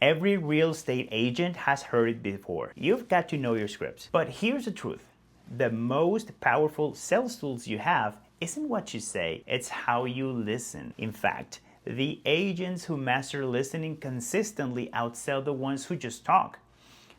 Every real estate agent has heard it before. You've got to know your scripts. But here's the truth. The most powerful sales tools you have isn't what you say, it's how you listen. In fact, the agents who master listening consistently outsell the ones who just talk.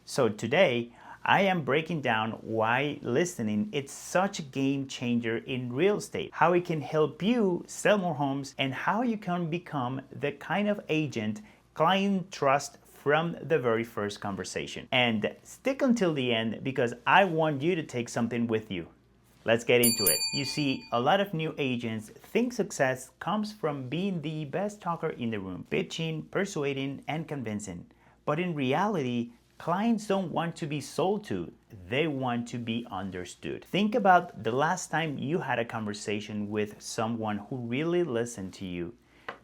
So today, I am breaking down why listening is such a game changer in real estate, how it can help you sell more homes, and how you can become the kind of agent client trust from the very first conversation. And stick until the end because I want you to take something with you. Let's get into it. You see, a lot of new agents think success comes from being the best talker in the room, pitching, persuading, and convincing. But in reality, clients don't want to be sold to, they want to be understood. Think about the last time you had a conversation with someone who really listened to you.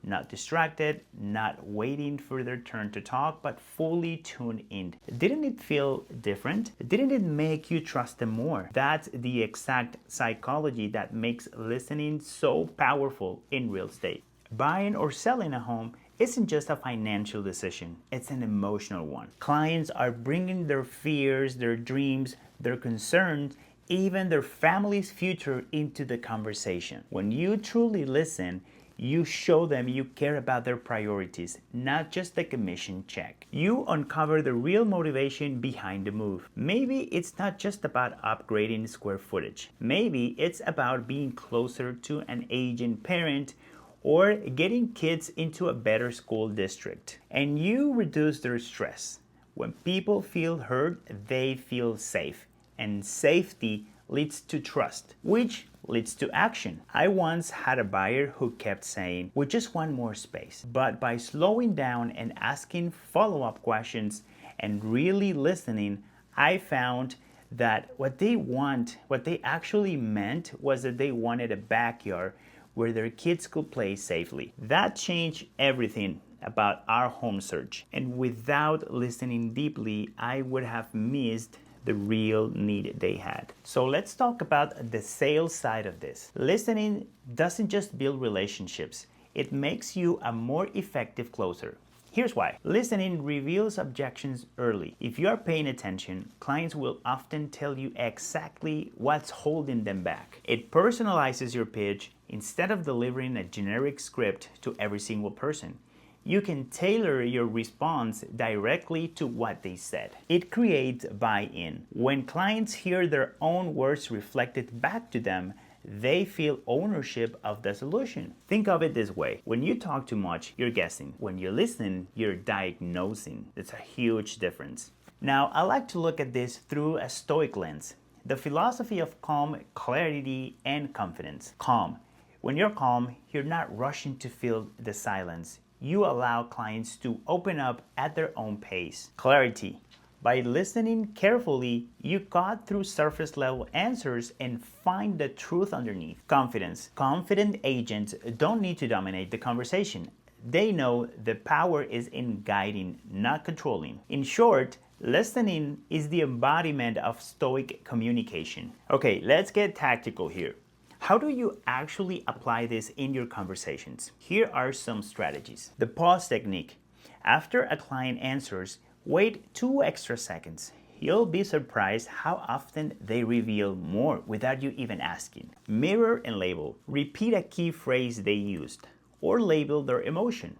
Not distracted, not waiting for their turn to talk, but fully tuned in. Didn't it feel different? Didn't it make you trust them more? That's the exact psychology that makes listening so powerful in real estate. Buying or selling a home isn't just a financial decision, it's an emotional one. Clients are bringing their fears, their dreams, their concerns, even their family's future into the conversation. When you truly listen, you show them you care about their priorities, not just the commission check. You uncover the real motivation behind the move. Maybe it's not just about upgrading square footage. Maybe it's about being closer to an aging parent or getting kids into a better school district. And you reduce their stress. When people feel heard, they feel safe. And safety leads to trust, which leads to action. I once had a buyer who kept saying, "We just want more space." But by slowing down and asking follow-up questions and really listening, I found that what they actually meant was that they wanted a backyard where their kids could play safely. That changed everything about our home search. And without listening deeply, I would have missed the real need they had. So let's talk about the sales side of this. Listening doesn't just build relationships, it makes you a more effective closer. Here's why. Listening reveals objections early. If you are paying attention, clients will often tell you exactly what's holding them back. It personalizes your pitch instead of delivering a generic script to every single person. You can tailor your response directly to what they said. It creates buy-in. When clients hear their own words reflected back to them, they feel ownership of the solution. Think of it this way. When you talk too much, you're guessing. When you listen, you're diagnosing. It's a huge difference. Now, I like to look at this through a Stoic lens. The philosophy of calm, clarity, and confidence. Calm. When you're calm, you're not rushing to fill the silence. You allow clients to open up at their own pace. Clarity. By listening carefully, you cut through surface level answers and find the truth underneath. Confidence. Confident agents don't need to dominate the conversation. They know the power is in guiding, not controlling. In short, listening is the embodiment of Stoic communication. Okay, let's get tactical here. How do you actually apply this in your conversations? Here are some strategies. The pause technique. After a client answers, wait 2 extra seconds. You'll be surprised how often they reveal more without you even asking. Mirror and label. Repeat a key phrase they used or label their emotion.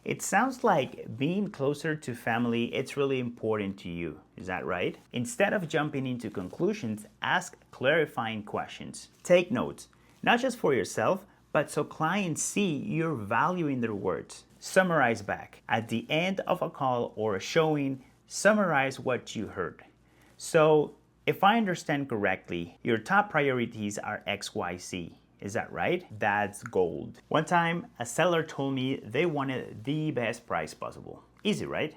It sounds like being closer to family, it's really important to you. Is that right? Instead of jumping into conclusions, ask clarifying questions. Take notes, not just for yourself, but so clients see you're valuing their words. Summarize back. At the end of a call or a showing, summarize what you heard. So, if I understand correctly, your top priorities are XYZ. Is that right? That's gold. One time, a seller told me they wanted the best price possible. Easy, right?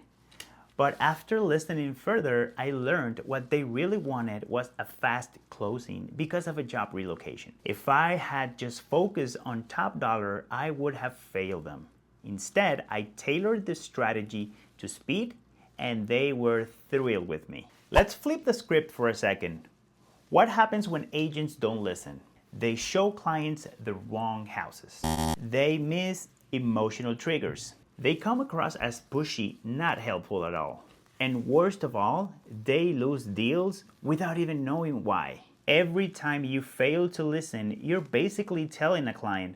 But after listening further, I learned what they really wanted was a fast closing because of a job relocation. If I had just focused on top dollar, I would have failed them. Instead, I tailored the strategy to speed, and they were thrilled with me. Let's flip the script for a second. What happens when agents don't listen? They show clients the wrong houses. They miss emotional triggers. They come across as pushy, not helpful at all. And worst of all, they lose deals without even knowing why. Every time you fail to listen, you're basically telling a client,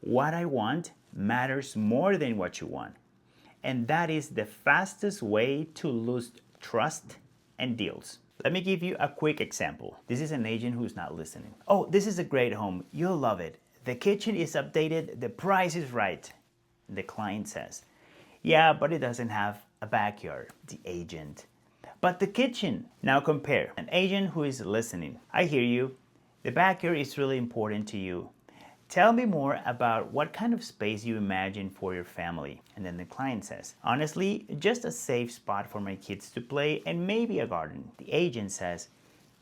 what I want matters more than what you want. And that is the fastest way to lose trust and deals. Let me give you a quick example. This is an agent who's not listening. Oh, this is a great home. You'll love it. The kitchen is updated. The price is right. The client says, yeah, but it doesn't have a backyard. The agent. But the kitchen. Now compare. An agent who is listening. I hear you. The backyard is really important to you. Tell me more about what kind of space you imagine for your family. And then the client says, honestly, just a safe spot for my kids to play and maybe a garden. The agent says,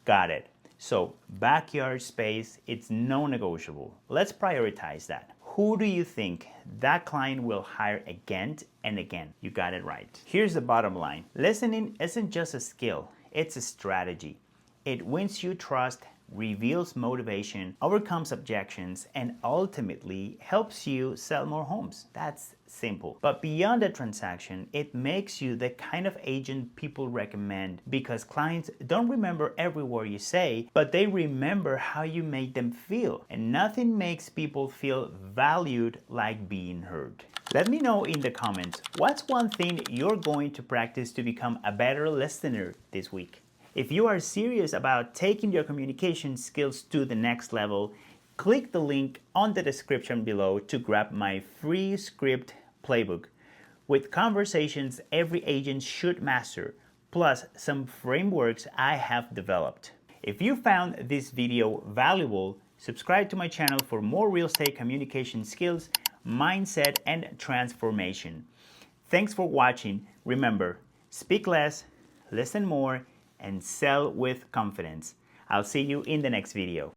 got it. So backyard space, it's non-negotiable. Let's prioritize that. Who do you think that client will hire again and again? You got it right. Here's the bottom line. Listening isn't just a skill, it's a strategy. It wins you trust, reveals motivation, overcomes objections, and ultimately helps you sell more homes. That's simple. But beyond the transaction, it makes you the kind of agent people recommend because clients don't remember every word you say, but they remember how you make them feel. And nothing makes people feel valued like being heard. Let me know in the comments, what's one thing you're going to practice to become a better listener this week? If you are serious about taking your communication skills to the next level, click the link on the description below to grab my free script playbook with conversations every agent should master, plus some frameworks I have developed. If you found this video valuable, subscribe to my channel for more real estate communication skills, mindset, and transformation. Thanks for watching. Remember, speak less, listen more, and sell with confidence. I'll see you in the next video.